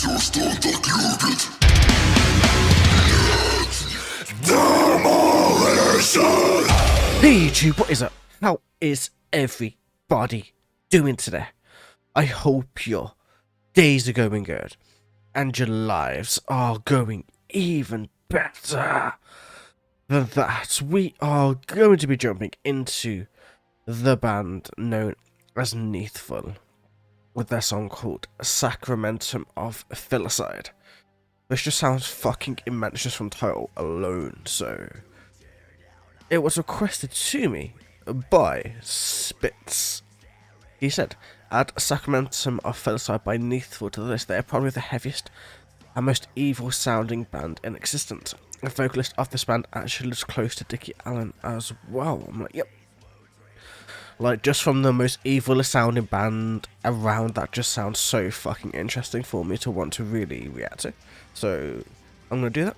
Hey YouTube, what is up? How is everybody doing today? I hope your days are going good and your lives are going even better than that. We are going to be jumping into the band known as Nitheful with their song called Sacrementum of Filicide, which just sounds fucking immense just from title alone. So it was requested to me by Spitz. He said, add Sacrementum of Filicide by Nitheful to the list. They are probably the heaviest and most evil sounding band in existence. The vocalist of this band actually lives close to Dickie Allen as well. I'm like, yep. Like, just from the most evilest sounding band around, that just sounds so fucking interesting for me to want to really react to. So I'm going to do that.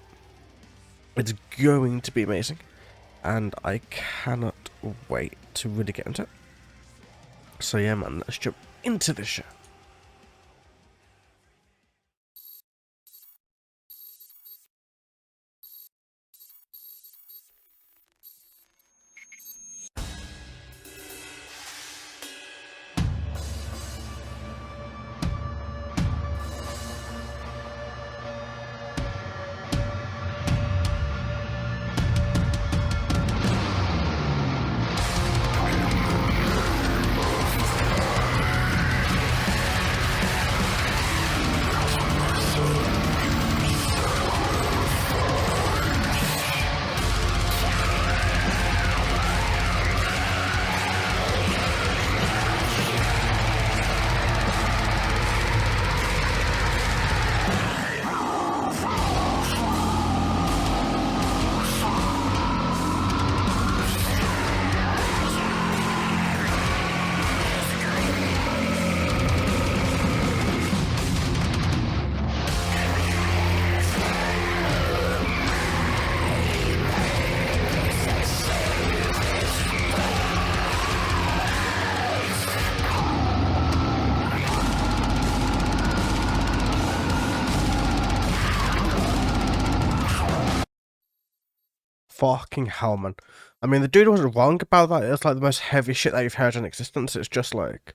It's going to be amazing. And I cannot wait to really get into it. So yeah, man, let's jump into the show. Fucking hell, man. I mean, the dude wasn't wrong about that. It's like the most heavy shit that you've heard in existence. It's just like,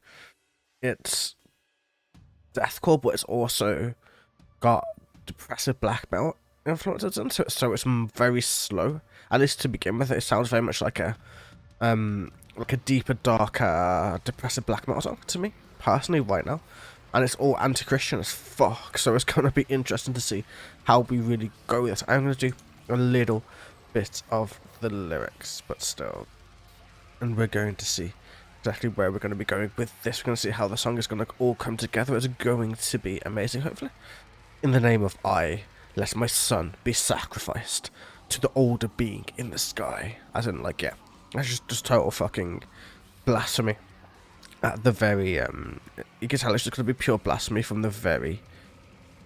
it's deathcore, but it's also got depressive black metal influences into it. So it's very slow. At least to begin with, it sounds very much like a deeper, darker, depressive black metal song to me, personally, right now. And it's all anti-Christian as fuck. So it's gonna be interesting to see how we really go with this. I'm gonna do a little bit of the lyrics, but still, and we're going to see exactly where we're going to be going with this. We're going to see how the song is going to all come together. It's going to be amazing, hopefully. In the name of I, let my son be sacrificed to the older being in the sky. As in, like, yeah, that's just total fucking blasphemy. At the very, you can tell it's just going to be pure blasphemy from the very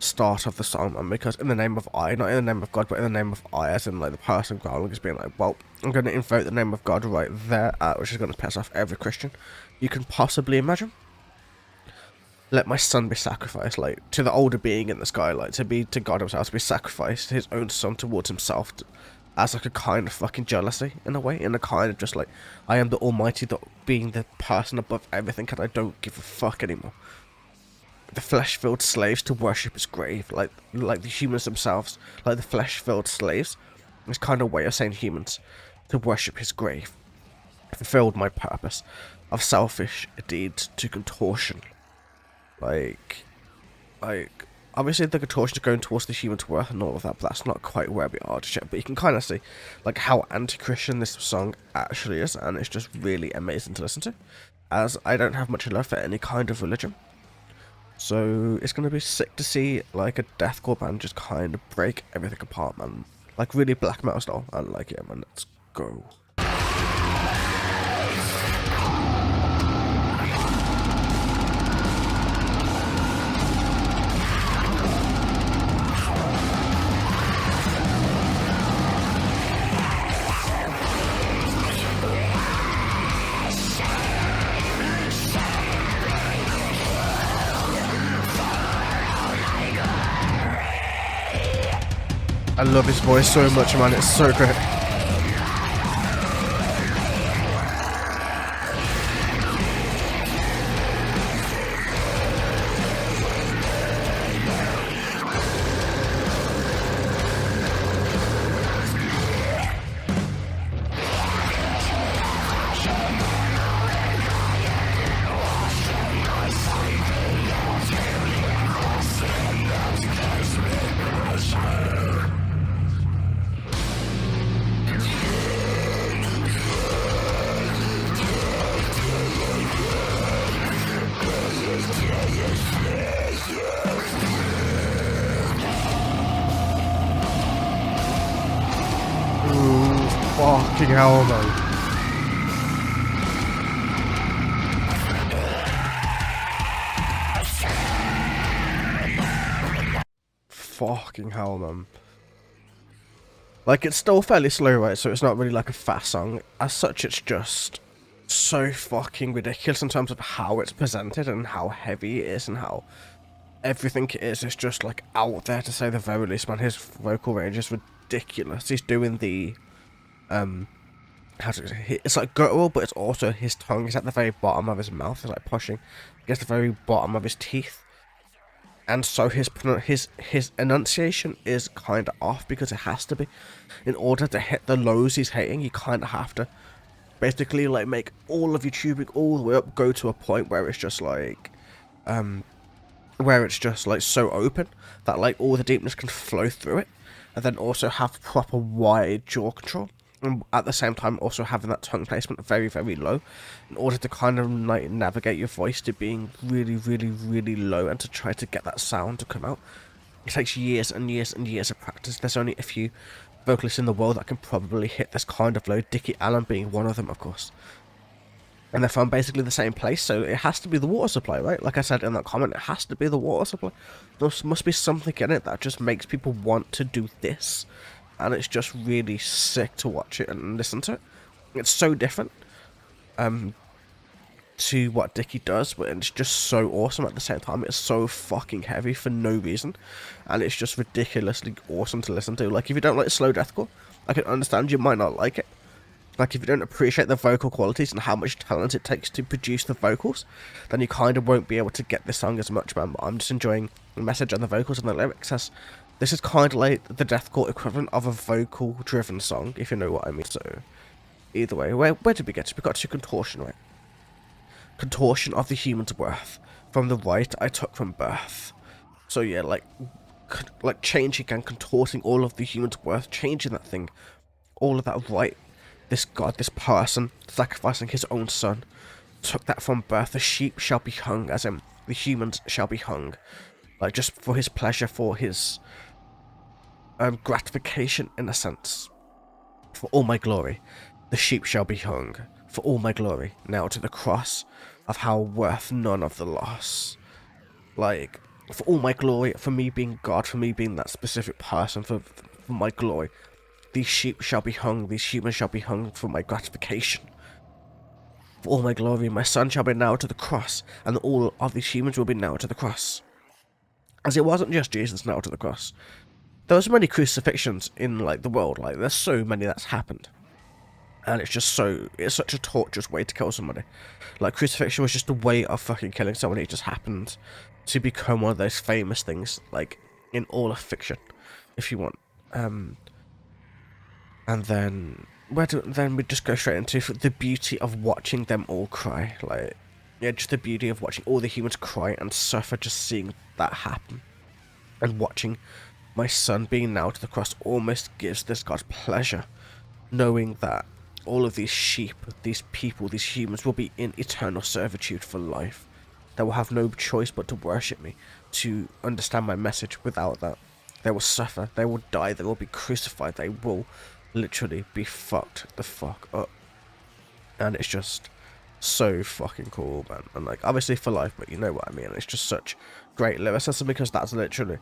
start of the song, and because in the name of I, not in the name of God, but in the name of I, as in like the person growling is being like, well, I'm going to invoke the name of God right there, which is going to piss off every Christian you can possibly imagine. Let my son be sacrificed, like, to the older being in the sky, like, to God himself, to be sacrificed, his own son towards himself, as like a kind of fucking jealousy, in a way, in a kind of just like, I am the almighty, being the person above everything, and I don't give a fuck anymore. The flesh-filled slaves to worship his grave, like the humans themselves, like the flesh-filled slaves. This kind of way of saying humans to worship his grave. Fulfilled my purpose of selfish deeds to contortion. Like obviously the contortion is going towards the human's worth and all of that, but that's not quite where we are just yet. But you can kind of see like how anti-Christian this song actually is, and it's just really amazing to listen to, as I don't have much love for any kind of religion. So it's going to be sick to see like a deathcore band just kind of break everything apart, man. Like really black metal style. And like, yeah, man, let's go. I love his voice so much, man. It's so great. Fucking hell, man. Fucking hell, man. Like, it's still fairly slow, right? So it's not really like a fast song. As such, it's just so fucking ridiculous in terms of how it's presented and how heavy it is and how everything it is just like out there, to say the very least, man. His vocal range is ridiculous. He's doing the it's like guttural, but it's also his tongue is at the very bottom of his mouth. It's like pushing against the very bottom of his teeth, and so his enunciation is kind of off because it has to be. In order to hit the lows he's hitting, you kind of have to basically like make all of your tubing all the way up go to a point where it's just like so open that like all the deepness can flow through it, and then also have proper wide jaw control, and at the same time also having that tongue placement very, very low in order to kind of like navigate your voice to being really, really, really low and to try to get that sound to come out. It takes years and years and years of practice. There's only a few vocalists in the world that can probably hit this kind of low, Dickie Allen being one of them, of course. And they're from basically the same place, so it has to be the water supply, right? Like I said in that comment, it has to be the water supply. There must be something in it that just makes people want to do this. And it's just really sick to watch it and listen to it. It's so different to what Dickie does, but it's just so awesome at the same time. It's so fucking heavy for no reason, and it's just ridiculously awesome to listen to. Like, if you don't like slow deathcore, I can understand you might not like it. Like, if you don't appreciate the vocal qualities and how much talent it takes to produce the vocals, then you kind of won't be able to get this song as much, man. But I'm just enjoying the message and the vocals and the lyrics. This is kind of like the deathcore equivalent of a vocal-driven song, if you know what I mean. So, either way, where did we get to? We got to contortion, right? Contortion of the human's worth. From the right I took from birth. So yeah, like changing and contorting all of the human's worth, changing that thing, all of that right. This god, this person, sacrificing his own son, took that from birth. The sheep shall be hung, as in, the humans shall be hung. Like, just for his pleasure, for his gratification, in a sense. For all my glory, the sheep shall be hung. For all my glory, now to the cross, of how worth none of the loss. Like, for all my glory, for me being God, for me being that specific person, for my glory, these sheep shall be hung, these humans shall be hung for my gratification. For all my glory, my son shall be nailed to the cross, and all of these humans will be nailed to the cross. As it wasn't just Jesus nailed to the cross. There was many crucifixions in, like, the world. Like, there's so many that's happened. And it's such a torturous way to kill somebody. Like, crucifixion was just a way of fucking killing someone. It just happened to become one of those famous things, like, in all of fiction, if you want. And then we just go straight into the beauty of watching them all cry. Like, yeah, just the beauty of watching all the humans cry and suffer, just seeing that happen. And watching my son being nailed to the cross almost gives this God pleasure, knowing that all of these sheep, these people, these humans will be in eternal servitude for life. They will have no choice but to worship me, to understand my message. Without that, they will suffer, they will die, they will be crucified, they will literally be fucked the fuck up. And it's just so fucking cool, man. And, like, obviously for life, but you know what I mean. It's just such great lyricism, because that's literally,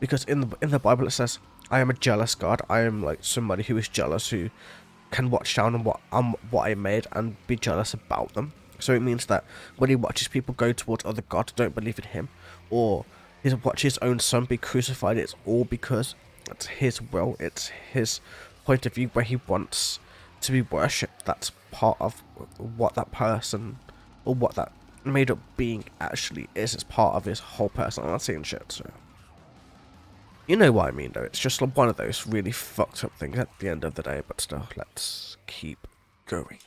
because in the Bible it says, I am a jealous God. I am like somebody who is jealous, who can watch down on what I made and be jealous about them. So it means that when he watches people go towards other gods, don't believe in him, or he watches his own son be crucified, it's all because It's his will. It's his point of view where he wants to be worshipped. That's part of what that person, or what that made up being actually is. It's part of his whole personality and shit, so. You know what I mean, though. It's just one of those really fucked up things at the end of the day, but still, let's keep going.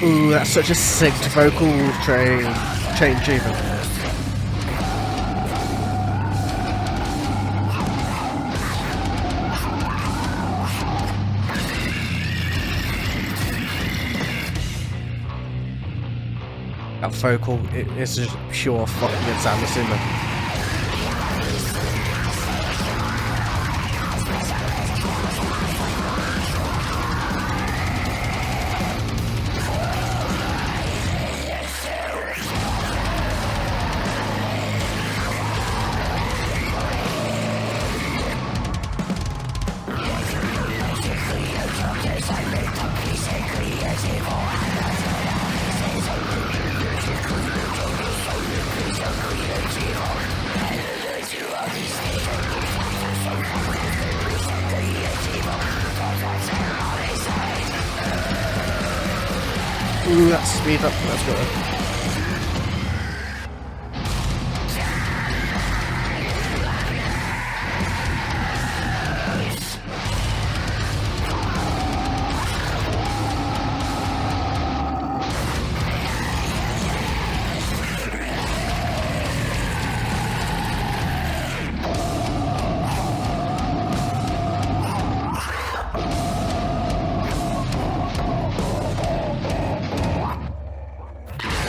Ooh, that's such a sick vocal change even. That vocal, it's just pure fucking insanity, man. Ooh, that's speed up, that's good.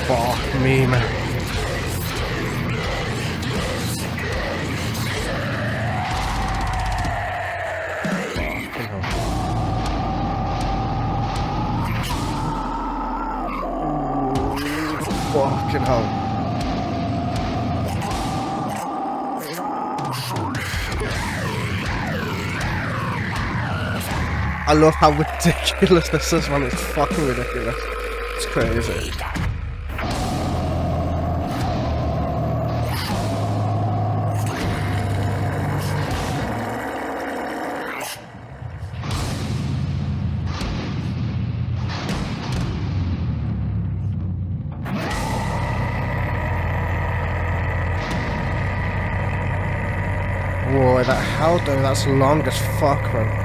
Fuck me, man. Fucking hell. I love how ridiculous this is, man. It's fucking ridiculous. It's crazy. Whoa, that hell though, that's long as fuck, man.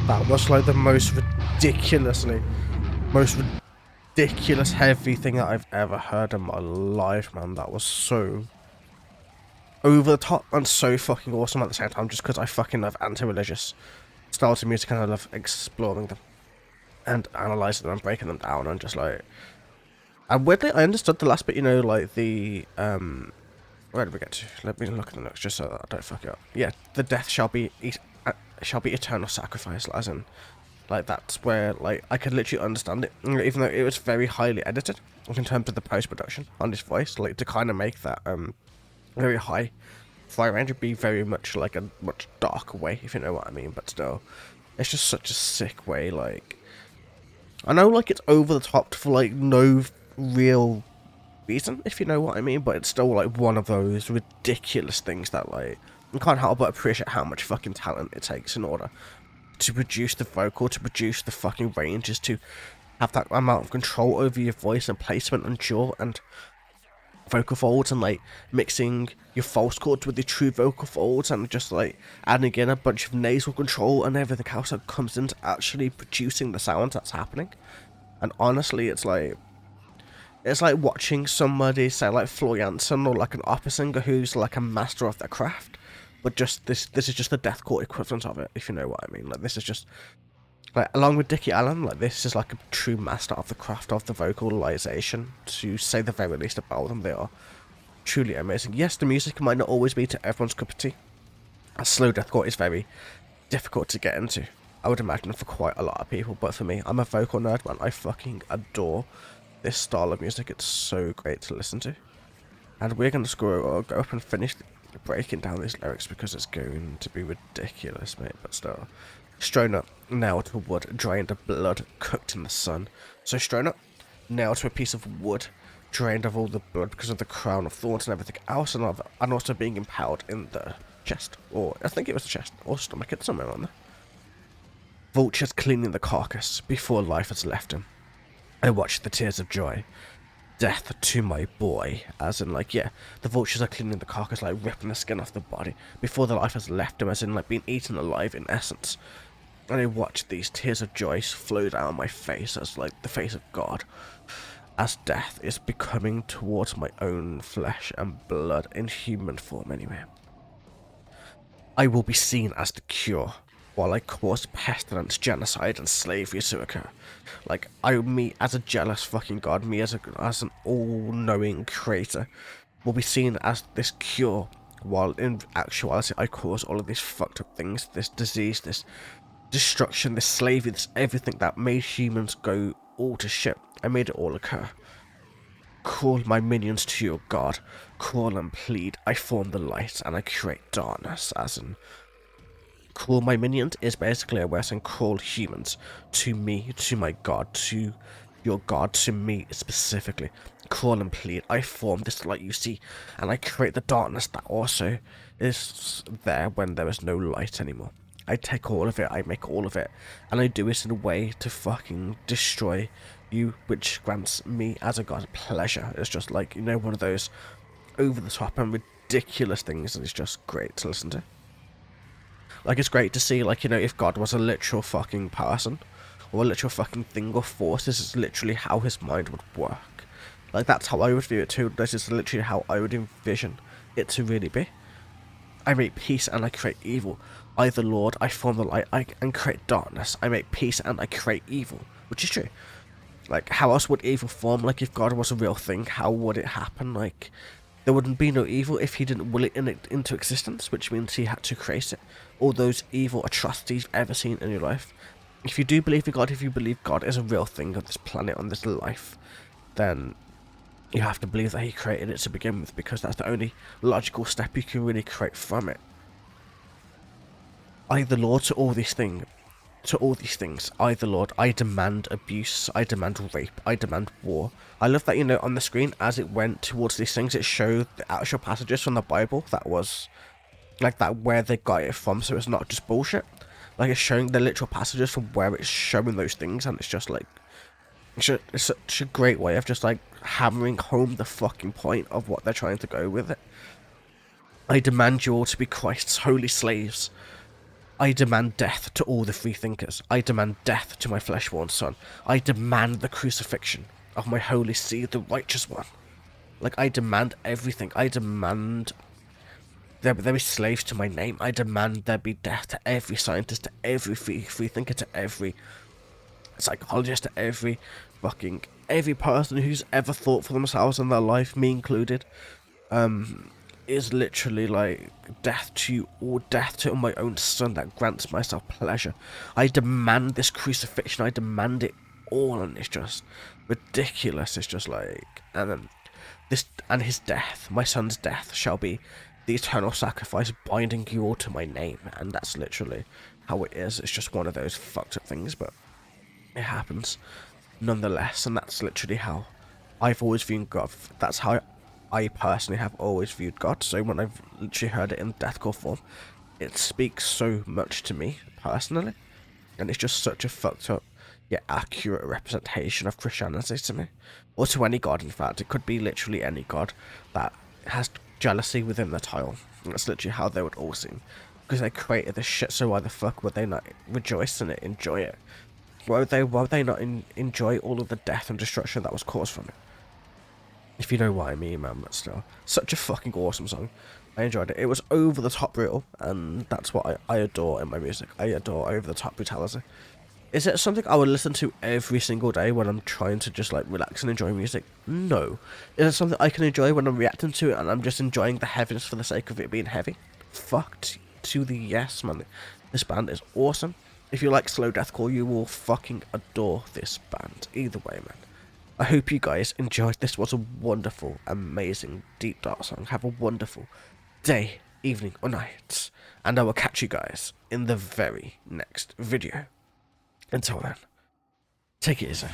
That was like the most ridiculous heavy thing that I've ever heard in my life, man. That was so over the top and so fucking awesome at the same time, just because I fucking love anti-religious styles of music and I love exploring them and analysing them and breaking them down and just like... And weirdly, I understood the last bit, you know, like the... Where did we get to? Let me look at the notes just so that I don't fuck it up. Yeah, the death shall be eternal sacrifice, as in, like, that's where, like, I could literally understand it, even though it was very highly edited in terms of the post-production on his voice, like, to kind of make that very high fire range would be very much like a much darker way, if you know what I mean, but still, it's just such a sick way. Like, I know, like, it's over the top for, like, no real reason, if you know what I mean, but it's still, like, one of those ridiculous things that, like, you can't help but appreciate how much fucking talent it takes in order to produce the vocal, to produce the fucking ranges, to have that amount of control over your voice and placement and jaw and vocal folds, and like mixing your false chords with your true vocal folds, and just like adding in a bunch of nasal control and everything else that comes into actually producing the sound that's happening. And honestly, it's like watching somebody say like Florianson or like an opera singer who's like a master of their craft, but just this is just the deathcore equivalent of it, if you know what I mean. Like, this is just Like, along with Dickie Allen, like, this is like a true master of the craft of the vocalization, to say the very least about them. They are truly amazing. Yes, the music might not always be to everyone's cup of tea. A slow deathcore is very difficult to get into, I would imagine, for quite a lot of people, but for me, I'm a vocal nerd, man. I fucking adore this style of music. It's so great to listen to. And we're going to go up and finish breaking down these lyrics because it's going to be ridiculous, mate, but still. Stroner, nailed to wood, drained of blood, cooked in the sun. So Stroner, nailed to a piece of wood, drained of all the blood because of the crown of thorns and everything else, and also being impaled in the chest, or I think it was the chest, or stomach, it's somewhere on there. Vultures cleaning the carcass before life has left him. I watched the tears of joy. Death to my boy, as in, like, yeah, the vultures are cleaning the carcass, like ripping the skin off the body before the life has left him, as in, like, being eaten alive in essence. And I watched these tears of joy flow down my face as, like, the face of God, as death is becoming towards my own flesh and blood in human form anyway. I will be seen as the cure, while I cause pestilence, genocide, and slavery to occur. Like, me as a jealous fucking god, me as an all-knowing creator, will be seen as this cure, while in actuality I cause all of these fucked up things, this disease, this destruction, this slavery, this everything that made humans go all to shit. I made it all occur. Call my minions to your god, call and plead, I form the light and I create darkness, as in... Call my minions is basically a way of saying call humans to me, to my god, to your god, to me specifically. Call and plead, I form this light you see, and I create the darkness that also is there when there is no light anymore. I take all of it, I make all of it, and I do it in a way to fucking destroy you, which grants me as a god pleasure. It's just like, you know, one of those over the top and ridiculous things, and it's just great to listen to. Like, it's great to see, like, you know, if God was a literal fucking person, or a literal fucking thing or force, this is literally how his mind would work. Like, that's how I would view it too. This is literally how I would envision it to really be. I make peace and I create evil. I, the Lord, I form the light and create darkness. I make peace and I create evil, which is true. Like, how else would evil form? Like, if God was a real thing, how would it happen? Like, there wouldn't be no evil if he didn't will it into existence, which means he had to create it. All those evil atrocities you've ever seen in your life. If you do believe in God, if you believe God is a real thing on this planet, on this life, then you have to believe that he created it to begin with, because that's the only logical step you can really create from it. I, the Lord, to all these things, I, the Lord, I demand abuse, I demand rape, I demand war. I love that, you know, on the screen, as it went towards these things, it showed the actual passages from the Bible that was, like, that where they got it from, so it's not just bullshit. Like, it's showing the literal passages from where it's showing those things, and it's just, like, it's such a great way of just, like, hammering home the fucking point of what they're trying to go with it. I demand you all to be Christ's holy slaves. I demand death to all the freethinkers. I demand death to my flesh-born son. I demand the crucifixion of my holy seed, the righteous one. Like, I demand everything. I demand there be slaves to my name. I demand there be death to every scientist, to every freethinker, to every psychologist, to every person who's ever thought for themselves in their life, me included. Is literally like death to you, or death to my own son that grants myself pleasure. I demand this crucifixion, I demand it all, and it's just ridiculous. It's just like, and then this, and his death, my son's death, shall be the eternal sacrifice binding you all to my name. And that's literally how it is. It's just one of those fucked up things, but it happens nonetheless, and that's literally how I've always viewed God. That's how I personally have always viewed God. So when I've literally heard it in deathcore form, it speaks so much to me personally, and it's just such a fucked up yet accurate representation of Christianity to me, or to any god. In fact, it could be literally any god that has jealousy within the title. That's literally how they would all seem, because they created this shit. So why the fuck would they not rejoice in it, enjoy it? Why would they not enjoy all of the death and destruction that was caused from it? If you know what I mean, man. But still, such a fucking awesome song. I enjoyed it. It was over the top brutal, and that's what I adore in my music. I adore over the top brutality. Is it something I would listen to every single day when I'm trying to just like relax and enjoy music? No. Is it something I can enjoy when I'm reacting to it and I'm just enjoying the heaviness for the sake of it being heavy? Fucked to the yes, man. This band is awesome. If you like slow deathcore, you will fucking adore this band. Either way, man. I hope you guys enjoyed. This was a wonderful, amazing, deep dark song. Have a wonderful day, evening, or night. And I will catch you guys in the very next video. Until then, take it easy.